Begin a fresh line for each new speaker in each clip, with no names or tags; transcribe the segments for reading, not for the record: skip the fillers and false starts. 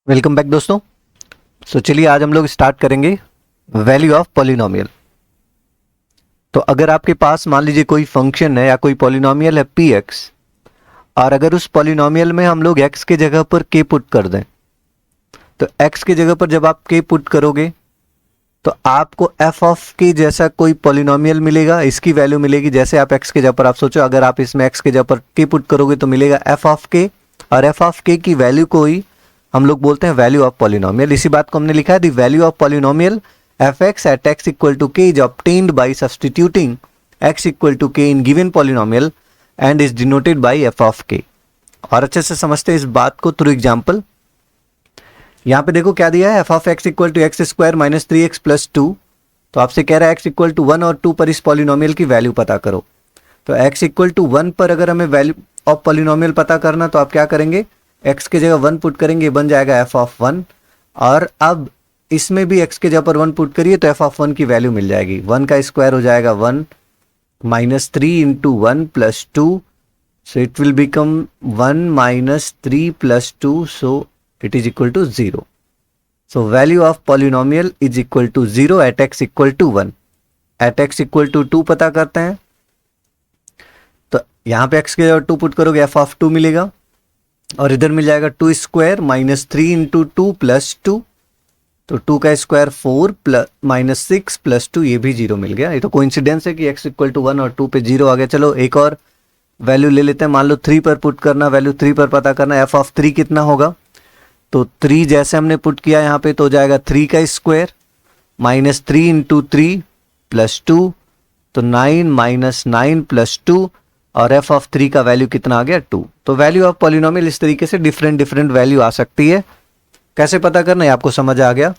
Welcome back दोस्तों। चलिए आज हम लोग स्टार्ट करेंगे वैल्यू ऑफ पॉलिनोमियल। तो अगर आपके पास मान लीजिए कोई फंक्शन है या कोई पॉलिनोमियल है पी एक्स, और अगर उस पॉलिनोमियल में हम लोग एक्स के जगह पर के पुट कर दें, तो एक्स के जगह पर जब आप के पुट करोगे तो आपको एफ ऑफ के जैसा कोई पॉलिनोमियल मिलेगा। इसकी वैल्यू मिलेगी जैसे आप एक्स के जगह पर, आप सोचो अगर आप इसमें एक्स के जगह पर के पुट करोगे तो मिलेगा एफ ऑफ के, और एफ ऑफ के की वैल्यू को ही हम लोग बोलते हैं वैल्यू ऑफ पॉलिनोमियल। इसी बात को हमने लिखा है the value of polynomial F X at X equal to K is obtained by substituting X equal to K in given polynomial and is denoted by F of K. और अच्छे से समझते हैं इस बात को थ्रू एग्जाम्पल। यहाँ पे देखो क्या दिया है, F of X equal to X square minus 3x plus 2। तो आपसे कह रहा है एक्स इक्वल टू 1 और 2 पर इस पॉलिनोमियल की वैल्यू पता करो। तो एक्स इक्वल टू 1 पर अगर हमें वैल्यू ऑफ पॉलिनोमियल पता करना तो आप क्या करेंगे, एक्स के जगह 1 पुट करेंगे, बन जाएगा एफ ऑफ 1। और अब इसमें भी एक्स के जगह पर 1 पुट करिए तो एफ ऑफ 1 की वैल्यू मिल जाएगी। 1 का स्क्वायर हो जाएगा 1 minus 3 into 1 plus 2, so it will become 1 minus 3 plus 2, so it is equal to 0. So value of polynomial is equal to 0 at x equal to 1. At x equal to 2 पता करते हैं, तो यहाँ पे x के जगह 2 पुट करोगे f of 2 मिलेगा, और इधर मिल जाएगा 2 स्क्वायर माइनस 3 इंटू 2 प्लस 2, तो 2 का स्क्वायर 4 प्लस माइनस 6 प्लस 2, ये भी 0 मिल गया। ये तो कोइंसिडेंस है कि x इक्वल टू 1 और 2 पे 0 आ गया। चलो एक और वैल्यू ले लेते हैं, मान लो 3 पर पुट करना, वैल्यू 3 पर पता करना, f ऑफ 3 कितना होगा। तो 3 जैसे हमने पुट किया यहाँ पे तो हो जाएगा 3 का स्क्वायर माइनस 3 इंटू 3 प्लस 2, तो 9 माइनस 9 प्लस 2, और एफ ऑफ 3 का वैल्यू कितना आ गया 2। तो वैल्यू ऑफ पॉलिनोमियल इस तरीके से डिफरेंट वैल्यू आ सकती है। कैसे पता करना है आपको समझ आ गया।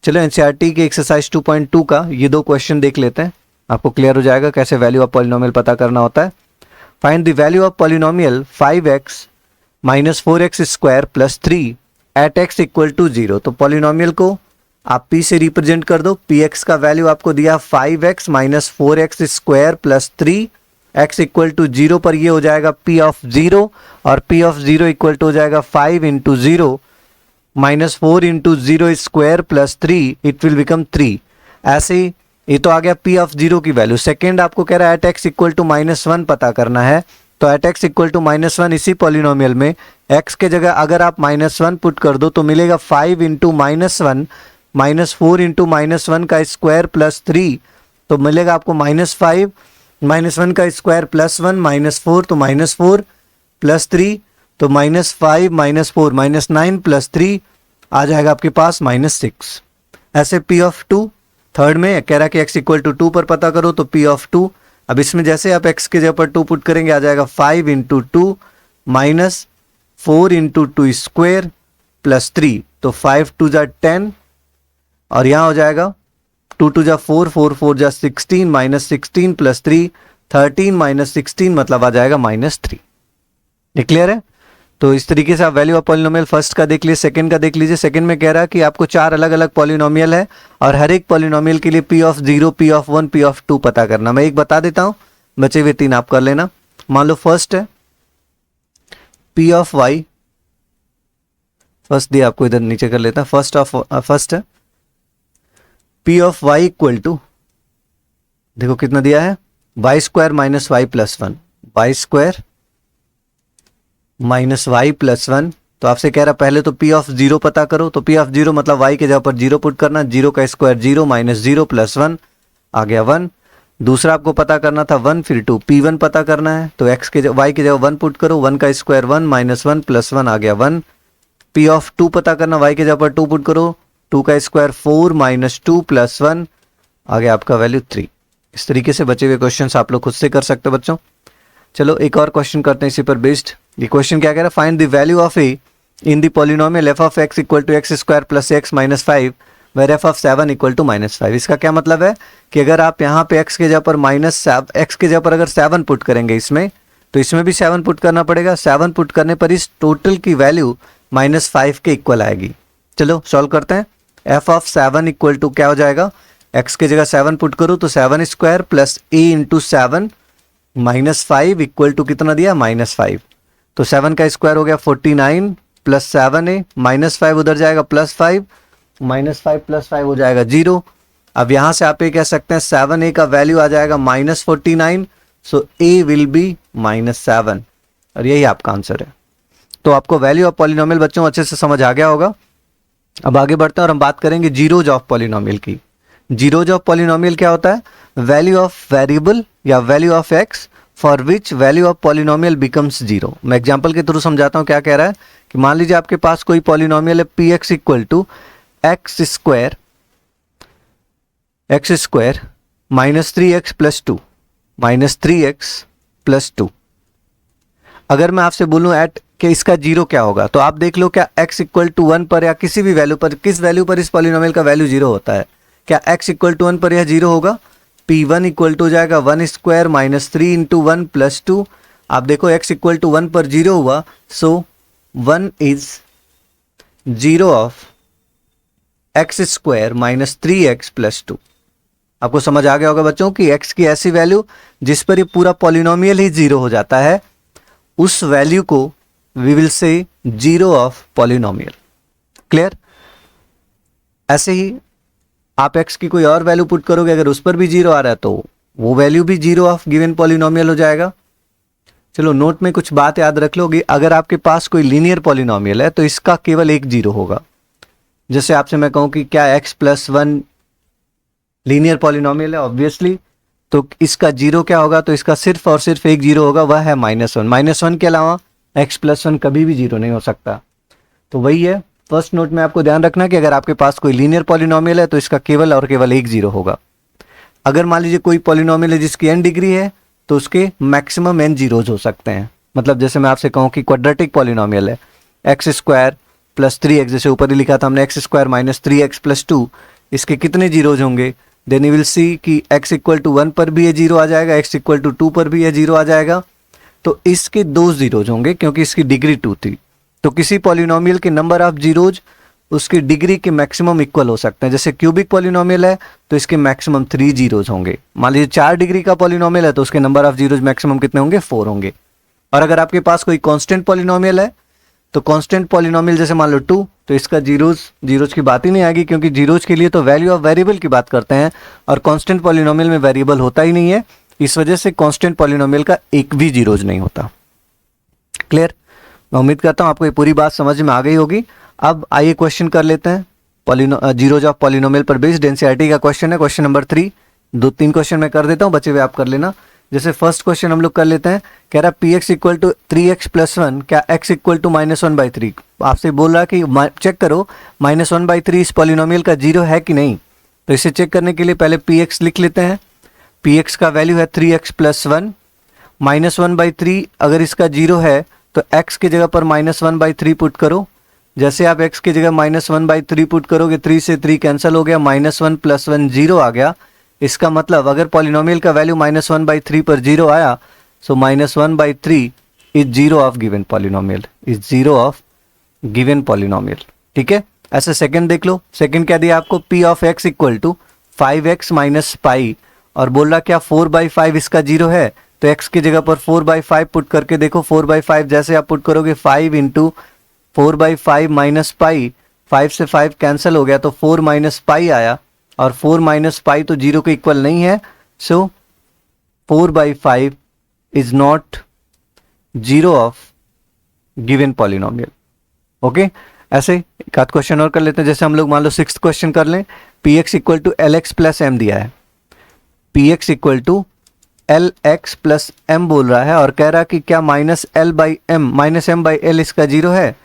चलो एनसीईआरटी के एक्सरसाइज 2.2 का ये 2 क्वेश्चन देख लेते हैं, आपको क्लियर हो जाएगा कैसे वैल्यू ऑफ पॉलिनोमियल पता करना होता है। Find the value of polynomial 5x minus 4x square plus 3 at X equal to 0। तो पॉलिनोमियल को आप p से रिप्रेजेंट कर दो। px का वैल्यू आपको दिया 5x minus 4x square plus 3, x equal to 0 पर ये हो जाएगा p ऑफ 0, और p ऑफ 0 इक्वल टू हो जाएगा 5 into 0 minus 4 into 0 square plus 3, it will become 3। ऐसे ही ये तो आ गया p ऑफ 0 की वैल्यू। सेकेंड आपको कह रहा है एट एक्स इक्वल टू -1 पता करना है, तो एट एक्स इक्वल टू -1 इसी पॉलिनोमियल में x के जगह अगर आप -1 पुट कर दो तो मिलेगा 5 इंटू -1 माइनस 4 इंटू -1 का स्क्वायर प्लस 3, तो मिलेगा आपको -5 -1 का स्क्वायर प्लस 1 -4, तो -4 प्लस 3, तो -5 -4 -9 प्लस 3 आ जाएगा आपके पास -6। ऐसे p ऑफ 2 थर्ड में कह रहा है कि x इक्वल टू 2 पर पता करो, तो p ऑफ 2, अब इसमें जैसे आप x के जगह पर 2 पुट करेंगे आ जाएगा 5 into 2 minus 4 into 2 square plus 3, तो 5 2 जा 10, और यहाँ हो जाएगा 2 2 जा 4 4 4 जा 16 माइनस 16 प्लस 3 13 माइनस 16 मतलब आ जाएगा -3। ये क्लियर है। तो इस तरीके से आप वैल्यू ऑफ पॉलिनोमियल फर्स्ट का देख लीजिए, सेकंड का देख लीजिए। सेकंड में कह रहा है कि आपको 4 अलग अलग पॉलिनोमियल है और हर एक पॉलिनोमियल के लिए p of 0 p of 1 p of 2 पता करना। मैं एक बता देता हूं, बचे हुए 3 आप कर लेना। मान लो फर्स्ट है p ऑफ y, फर्स्ट दिया आपको, इधर नीचे कर लेता हूं। फर्स्ट है p of y equal to, देखो कितना दिया है, y square minus y plus 1, y square minus Y plus 1। तो आपसे कह रहा पहले तो p ऑफ 0 पता करो, तो p ऑफ 0 मतलब y के जगह पर 0 पुट करना, 0 का स्क्वायर 0 माइनस 0 प्लस 1 आ गया 1। दूसरा आपको पता करना था 1 फिर 2, p1 पता करना है, तो x के y के जगह 1 पुट करो, 1 का स्क्वायर 1 माइनस 1 प्लस 1 आ गया 1। p ऑफ 2 पता करना, y के जगह पर 2 पुट करो, 2 का स्क्वायर 4 माइनस 2 प्लस 1 आ गया आपका वैल्यू 3। इस तरीके से बचे हुए क्वेश्चन आप लोग खुद से कर सकते हो बच्चों। चलो एक और क्वेश्चन करते हैं इसी पर बेस्ड। ये क्वेश्चन क्या कह रहा है, find the value of A in the polynomial F of X equal to X square plus X minus 5 where F of 7 equal to -5। इसका क्या मतलब है कि अगर आप यहाँ पे x के जगह पर x के जगह पर अगर 7 पुट करेंगे इसमें, तो इसमें भी 7 पुट करना पड़ेगा। 7 पुट करने पर इस टोटल की वैल्यू -5 के इक्वल आएगी। चलो सॉल्व करते हैं। एफ ऑफ 7 इक्वल टू क्या हो जाएगा, x के जगह 7 पुट करो तो 7 square plus a into 7 -5 equal to कितना दिया, -5, तो 7 का स्क्वायर हो गया 49 प्लस 7a, -5 उधर जाएगा +5, -5 + 5 हो जाएगा 0। अब यहां से आप ये कह सकते हैं 7a का वैल्यू आ जाएगा -49, सो a विल बी -7, और यही आपका आंसर है। तो आपको वैल्यू ऑफ पॉलिनोमियल बच्चों अच्छे से समझ आ गया होगा। अब आगे बढ़ते हैं और हम बात करेंगे जीरोज ऑफ पॉलिनोमियल की। जीरोज ऑफ पॉलिनोमियल क्या होता है? वैल्यू ऑफ वेरिएबल या value of x for which value of polynomial becomes zero. मैं एग्जांपल के थ्रू समझाता हूं क्या कह रहा है कि मान लीजिए आपके पास कोई पॉलिनोमियल है P X equal to X square -3x + 2 -3x + 2। अगर मैं आपसे बोलूं एट कि इसका जीरो क्या होगा, तो आप देख लो क्या x इक्वल टू 1 पर या किसी भी वैल्यू पर, किस वैल्यू पर इस पॉलिनोमियल का वैल्यू जीरो होता है? क्या x इक्वल टू 1 पर यह जीरो होगा? P1 इक्वल टू हो जाएगा 1 स्क्वायर -3 × 1 + 2। आप देखो x इक्वल टू 1 पर जीरो हुआ, सो 1 is zero of x square -3x + 2। आपको समझ आ गया होगा बच्चों कि x की ऐसी वैल्यू जिस पर ये पूरा पॉलिनोमियल ही जीरो हो जाता है, उस वैल्यू को we will say zero of polynomial. Clear? ऐसे ही आप x की कोई और वैल्यू पुट करोगे, अगर उस पर भी जीरो आ रहा है तो वो वैल्यू भी जीरो ऑफ गिवन पॉलिनोमियल हो जाएगा। चलो नोट में कुछ बात याद रख लोगे, अगर आपके पास कोई लीनियर पॉलिनोमियल है तो इसका केवल एक जीरो होगा। जैसे आपसे मैं कहूं कि क्या x + 1 लीनियर पॉलिनोमियल है, ऑब्वियसली, तो इसका जीरो क्या होगा? तो इसका सिर्फ और सिर्फ एक जीरो होगा, वह है -1। -1 के अलावा x + 1 कभी भी जीरो नहीं हो सकता। तो वही है, फर्स्ट नोट में आपको ध्यान रखना कि अगर आपके पास कोई लीनियर पॉलिनोमियल है तो इसका केवल और केवल एक जीरो होगा। अगर मान लीजिए कोई पॉलिनोमियल है जिसकी n डिग्री है तो उसके मैक्सिमम n जीरोज हो सकते हैं। मतलब जैसे मैं आपसे कहूं कि क्वाड्रेटिक पॉलिनोमियल है x² + 3x, जैसे ऊपर ही लिखा था हमने x² -3x + 2, इसके कितने जीरोज होंगे? देन यू विल सी कि x इक्वल टू 1 पर भी ये जीरो आ जाएगा, x इक्वल टू 2 पर भी ये जीरो आ जाएगा। तो इसके दो जीरोज होंगे क्योंकि इसकी डिग्री 2 थी। तो किसी पॉलिनोमियल के नंबर ऑफ जीरोज उसकी डिग्री के मैक्सिमम इक्वल हो सकते हैं। जैसे क्यूबिक पॉलिनोमियल है तो इसके मैक्सिमम 3 जीरोज होंगे। मान लीजिए 4 डिग्री का पॉलिनोमियल है तो उसके नंबर ऑफ जीरोज मैक्सिमम कितने होंगे? 4 होंगे। और अगर आपके पास कोई कांस्टेंट पॉलिनोमियल है तो कांस्टेंट पॉलिनोमियल जैसे मान लो 2, तो इसका जीरोज की बात ही नहीं आएगी, क्योंकि जीरोज के लिए तो वैल्यू ऑफ वेरिएबल की बात करते हैं और कांस्टेंट पॉलिनोमियल में वेरिएबल होता ही नहीं है। इस वजह से कांस्टेंट पॉलिनोमियल का एक भी जीरोज नहीं होता। क्लियर? मैं उम्मीद करता हूं आपको ये पूरी बात समझ में आ गई होगी। अब आइए क्वेश्चन कर लेते हैं। जीरोज ऑफ पॉलिनोमियल पर बेस्ड एनसीईआरटी का क्वेश्चन है, क्वेश्चन नंबर 3। 2-3 क्वेश्चन मैं कर देता हूं, बचे हुए आप कर लेना। जैसे फर्स्ट क्वेश्चन हम लोग कर लेते हैं, कह रहा P X equal to 3x + 1, क्या x इक्वल टू -1/3? आपसे बोल रहा कि चेक करो -1/3 इस पॉलिनोमियल का जीरो है कि नहीं। तो इसे चेक करने के लिए पहले पी एक्स लिख लेते हैं। पी एक्स का वैल्यू है 3x + 1, -1/3 अगर इसका जीरो है तो x की जगह पर -1/3 पुट करो। जैसे आप x की जगह -1/3 पुट करोगे, 3 से 3 कैंसिल हो गया, -1 + 1 0 आ गया। इसका मतलब अगर पॉलिनोमियल का वैल्यू -1/3 पर जीरो आया, सो -1/3 is zero of given polynomial, is zero of given polynomial. ठीक है? ऐसे सेकंड देख लो। सेकंड क्या दिया आपको? p of x equal to 5x - π, और बोल रहा क्या 4/5 इसका जीरो है। तो x की जगह पर 4/5 पुट करके देखो। 4/5 जैसे आप पुट करोगे, 5 × 4/5 - π, 5 से 5 कैंसिल हो गया तो 4 - π आया, और 4 - π तो जीरो के इक्वल नहीं है। सो 4/5 is not zero of given polynomial. Okay, ऐसे एक आध क्वेश्चन और कर लेते हैं। जैसे हम लोग मान लो 6th क्वेश्चन कर लें। P X equal to LX + M दिया है। P X equal to LX + M बोल रहा है और कह रहा कि क्या -M/L इसका जीरो है।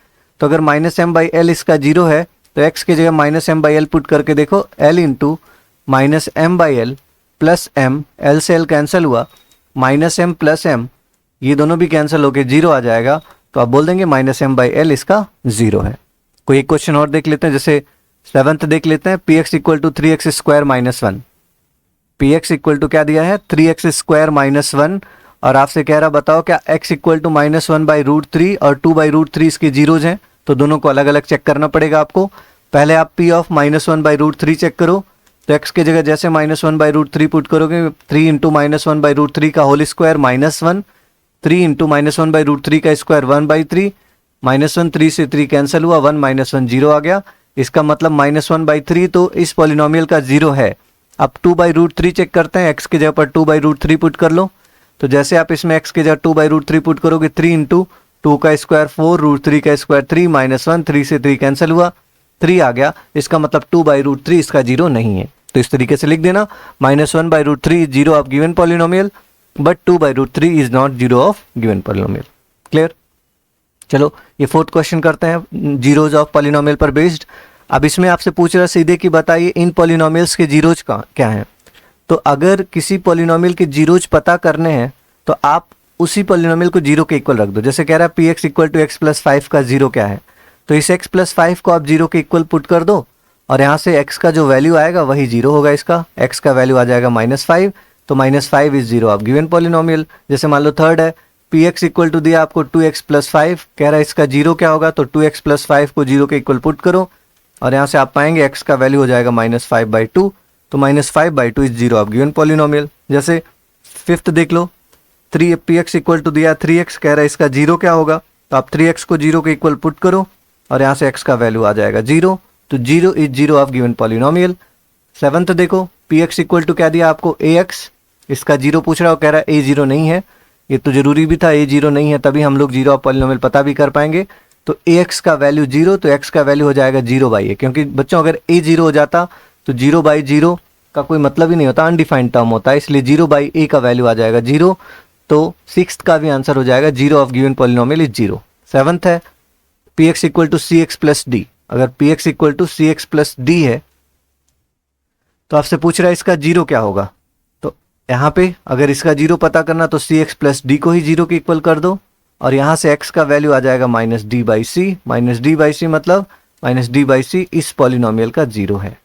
तो अगर -M/L इसका जीरो है तो x की जगह -M/L पुट करके देखो। L × -M/L + M, L से L कैंसिल हुआ, -M + M ये दोनों भी कैंसिल होके जीरो आ जाएगा। तो आप बोल देंगे -M/L इसका जीरो है। कोई एक क्वेश्चन और देख लेते हैं। जैसे 7th देख लेते हैं। P X equal to 3x² - 1। P X equal to क्या दिया है? 3x² - 1, और आपसे कह रहा बताओ क्या x इक्वल टू -1/√3 और 2/√3 इसके जीरोज हैं। तो दोनों को अलग अलग चेक करना पड़ेगा आपको। पहले आप p ऑफ -1/√3 चेक करो। तो x की जगह जैसे -1/√3 पुट करोगे, 3 × -1/√3 का होल स्क्वायर -1, 3 × -1/√3 का स्क्वायर 1/3, -1 3 से 3 कैंसिल हुआ, 1 -1 0 आ गया। इसका मतलब -1/3 तो इस पॉलिनोमियल का 0 है। अब 2/√3 चेक करते हैं, x की जगह पर 2/√3 पुट कर लो। तो जैसे आप इसमें x की जगह 2/√3 पुट करोगे, 3 इंटू 2 का स्क्वायर 4, √3 का स्क्वायर 3, -1 3 से 3 कैंसिल हुआ, 3 आ गया। इसका मतलब 2/√3 इसका 0 नहीं है। तो इस तरीके से लिख देना, -1/√3 is 0 of given polynomial but 2/√3 is not 0 of given polynomial. Clear? चलो ये फोर्थ क्वेश्चन करते हैं जीरोज ऑफ पॉलिनोमियल पर बेस्ड। अब इसमें आपसे पूछ रहा सीधे कि बताइए इन पॉलिनोमियल्स के जीरोज का क्या है। तो अगर किसी पॉलिनोमियल के जीरोज पता करने हैं तो आप उसी पॉलिनोमियल को जीरो के इक्वल रख दो। जैसे कह रहा है px equal to x plus 5 का जीरो क्या है, तो इस x प्लस 5 को आप जीरो के इक्वल पुट कर दो और यहाँ से x का जो वैल्यू आएगा वही जीरो होगा। इसका x का वैल्यू आ जाएगा -5, तो -5 is zero of given polynomial. जैसे मान लो थर्ड है, px इक्वल टू दिया आपको 2x प्लस 5, कह रहा है इसका जीरो क्या होगा, तो 2x प्लस 5 को जीरो के इक्वल पुट करो और यहाँ से आप पाएंगे x का वैल्यू हो जाएगा -5/2, तो -5/2 is zero of given polynomial. जैसे फिफ्थ देख लो, 3px इक्वल टू दिया 3x, कह रहा है इसका जीरो क्या होगा, तो आप 3x को जीरो के इक्वल पुट करो और यहाँ से x का वैल्यू आ जाएगा जीरो, तो zero is zero of given polynomial. Seventh देखो, px इक्वल टू क्या दिया आपको ax, इसका जीरो पूछ रहा हो, कह रहा है a जीरो नहीं है, ये तो जरूरी भी था, a जीरो नहीं है तभी हम लोग जीरो ऑफ पॉलिनोमियल पता भी कर पाएंगे। तो ax का वैल्यू जीरो, तो x का वैल्यू हो जाएगा 0/a, क्योंकि बच्चों अगर a जीरो हो जाता तो 0/0 का कोई मतलब ही नहीं होता, अनडिफाइंड टर्म होता है, इसलिए 0/a का वैल्यू आ जाएगा जीरो। तो सिक्स्थ का भी आंसर हो जाएगा zero of given polynomial is zero. Seventh है px equal to cx plus d, अगर px equal to cx plus d है तो आपसे पूछ रहा है इसका जीरो क्या होगा। तो यहाँ पे अगर इसका जीरो पता करना तो cx प्लस d को ही जीरो के इक्वल कर दो और यहाँ से x का वैल्यू आ जाएगा -d/c, -d/c मतलब -d/c इस पॉलिनोमियल का जीरो है।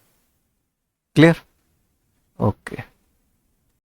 क्लियर? ओके।